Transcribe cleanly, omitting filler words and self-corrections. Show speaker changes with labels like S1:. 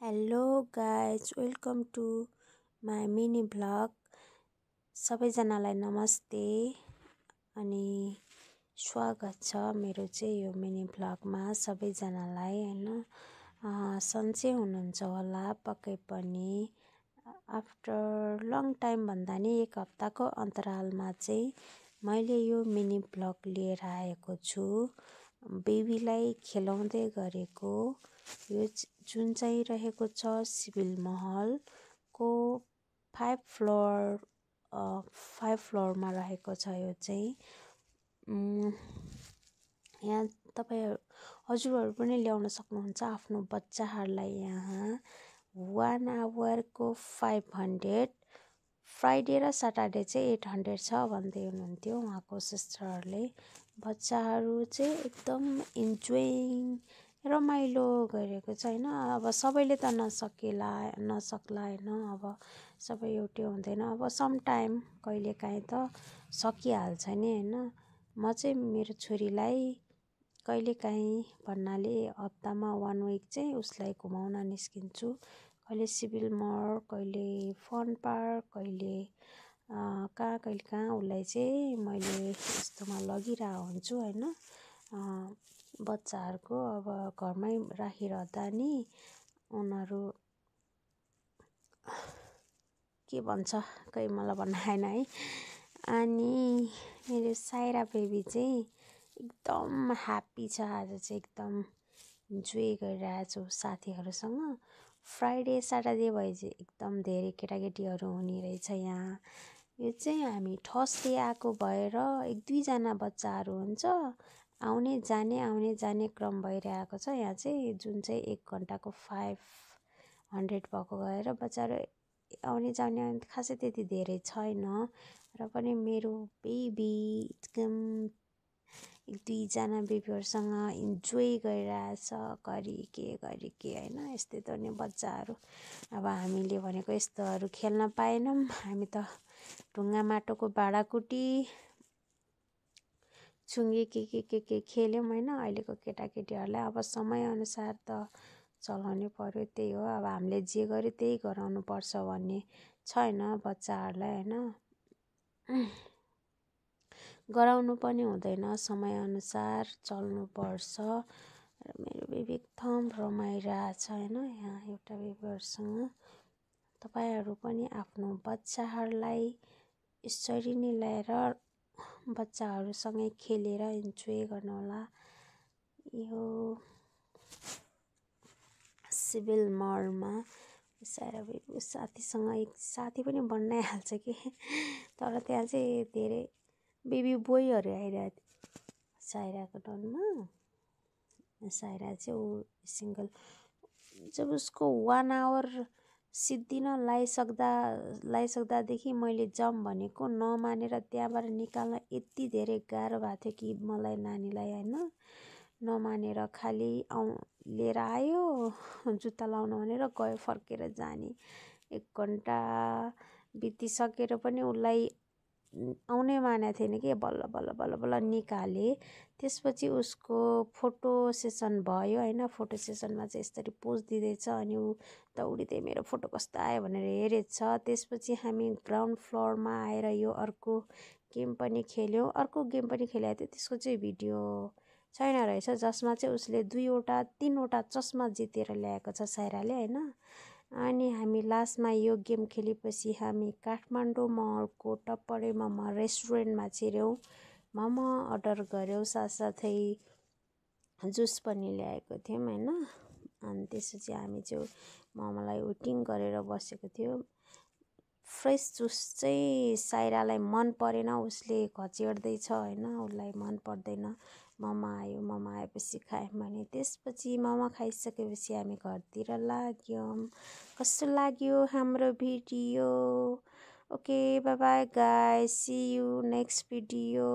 S1: Hello guys welcome to my mini vlog. सबैजनालाई नमस्ते अनि स्वागत छ मेरो चाहिँ यो मिनी भ्लगमा। सबैजनालाई हैन सन्चै हुनुहुन्छ होला पक्कै पनि। आफ्टर लङ टाइम भन्दा नि एक हप्ताको अन्तरालमा चाहिँ मैले यो मिनी भ्लग लिएर आएको छु। बेबीलाई खेलाउँदै गरेको यो जुन चाहिँ रहेको छ सिभिल महलको 5 फ्लोरमा रहेको छ। यो चाहिँ यहाँ तपाईहरु हजुरहरु पनि ल्याउन सक्नुहुन्छ आफ्नो बच्चाहरुलाई। यहाँ 1 आवरको 500, फ्राइडे र सटरडे चाहिँ 800 छ भन्दै हुनुहुन्थ्यो उहाँको सिस्टरहरुले। बच्चाहरु चाहिँ एकदम इन्जोइङ रमाइलो गरेको छ हैन। अब सबैले त नसक्ला हैन, अब सबै एउटै हुँदैन। अब सम टाइम कहिलेकाहीँ त सकिहाल्छ नि हैन। म चाहिँ मेरो छोरीलाई कहिलेकाहीँ भन्नाले हप्तामा 1 विक चाहिँ उसलाई घुमाउन निस्किन्छु। कहिले सिभिल महल, कहिले फन पार्क, कहिले कहाँ उसलाई चाहिँ मैले यस्तोमा लगिरहेको हुन्छु हैन। बच्चाहरुको अब घरमै राखिरहँदा नि उनीहरु के भन्छ खै मलाई भन्न आएन है। अनि मेरो साइरा बेबी चाहिँ एकदम ह्याप्पी छ आज चाहिँ, एकदम इन्जोय गरिरहेछ साथीहरुसँग। फ्राइडे सटरडे भए चाहिँ एकदम धेरै केटाकेटीहरु हुने रहेछ यहाँ। यो चाहिँ हामी थर्सडे आएको भएर 1-2 जना बच्चाहरु हुन्छ। आउने जाने क्रम भइरहेको छ यहाँ चाहिँ। जुन चाहिँ 1 घण्टाको 500 भएको गएर बच्चाहरु आउने जाने खासै त्यति धेरै छैन र पनि मेरो बेबी एकदम 1-2 जना बेबीहरुसँग इन्जोय गरिरहेछ। गरी के हैन। यस्तै त नि बच्चाहरु। अब हामीले भनेको यस्तोहरु खेल्न पाएनौं। हामी त ढुङ्गा माटोको भाँडाकुटी छुङ्गे के खेल्यौं हैन। अहिलेको केटाकेटीहरुलाई अब समय अनुसार त चलाउनै पर्यो, त्यही हो। अब हामीले जे गर्यो त्यही गराउनु पर्छ भन्ने छैन बच्चाहरुलाई हैन। गराउनु पनि हुँदैन, समय अनुसार चल्नु पर्छ। र मेरो बेबी एकदम रमाइरहेछ हैन यहाँ एउटा बेबीहरुसँग। तपाईहरु पनि आफ्नो बच्चाहरुलाई यसरी नै ल्याएर बच्चाहरुसँगै खेलेर इन्जोय गर्नुहोला। यो सिभिल महलमा सारा बेबी साथीसँग एक साथी पनि बन्नै हाल्छ कि। तर त्यहाँ चाहिँ धेरै बेबी बोयहरु आइरहेको थियो साइराको टर्नमा। साइरा चाहिँ ऊ सिंगल जब उसको 1 आवर सिद्धिन लाइसक्दादेखि मैले जाऊँ भनेको नमानेर त्यहाँबाट निकाल्न यति धेरै गाह्रो भएको थियो कि मलाई नानीलाई हैन। नमानेर खाली लिएर आयो जुत्ता लाउन भनेर गयो, फर्केर जाने। 1 घण्टा बितिसकेर पनि उसलाई आउनै मानेको थिएन कि। बल्ल निकाले। त्यसपछि उसको फोटो सेसन भयो हैन। फोटो सेसनमा चाहिँ यसरी पोज दिँदैछ अनि ऊ दौडिँदै मेरो फोटो कस्तो आयो भनेर हेरेछ। त्यसपछि हामी ग्राउन्ड फ्लोरमा आएर यो अर्को गेम पनि खेल्यौं। अर्को गेम पनि खेलेको थियो, त्यसको चाहिँ भिडियो छैन रहेछ, जसमा चाहिँ उसले 3वटा चस्मा जितेर ल्याएको छ साइराले हैन। अनि हामी लास्टमा यो गेम खेलेपछि हामी काठमाडौँ महलको टप्परे मोमो रेस्टुरेन्टमा छिर्यौं। मोमो अर्डर गर्यौं, साथसाथै जुस पनि ल्याएको थियौं हैन। अनि त्यसपछि हामी चाहिँ मोमोलाई वेटिङ गरेर बसेको थियौं। फ्रेस जुस चाहिँ साइरालाई मन परेन, उसले घचेड्दै छ हैन, उसलाई मन पर्दैन। मोमो आएपछि खायौं भने त्यसपछि मोमो खाइसकेपछि हामी घरतिर लाग्यौं। कस्तो लाग्यो हाम्रो video? Okay bye bye guys, see you next video.